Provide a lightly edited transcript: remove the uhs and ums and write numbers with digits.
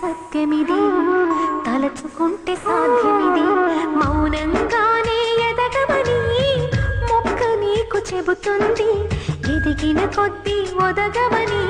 సత్యమిది తలచుకుంటే సాధ్యమిది మౌనంగానే ఎదగమని మొక్క నీకు చెబుతుంది ఎదిగిన కొద్దీ ఒదగమని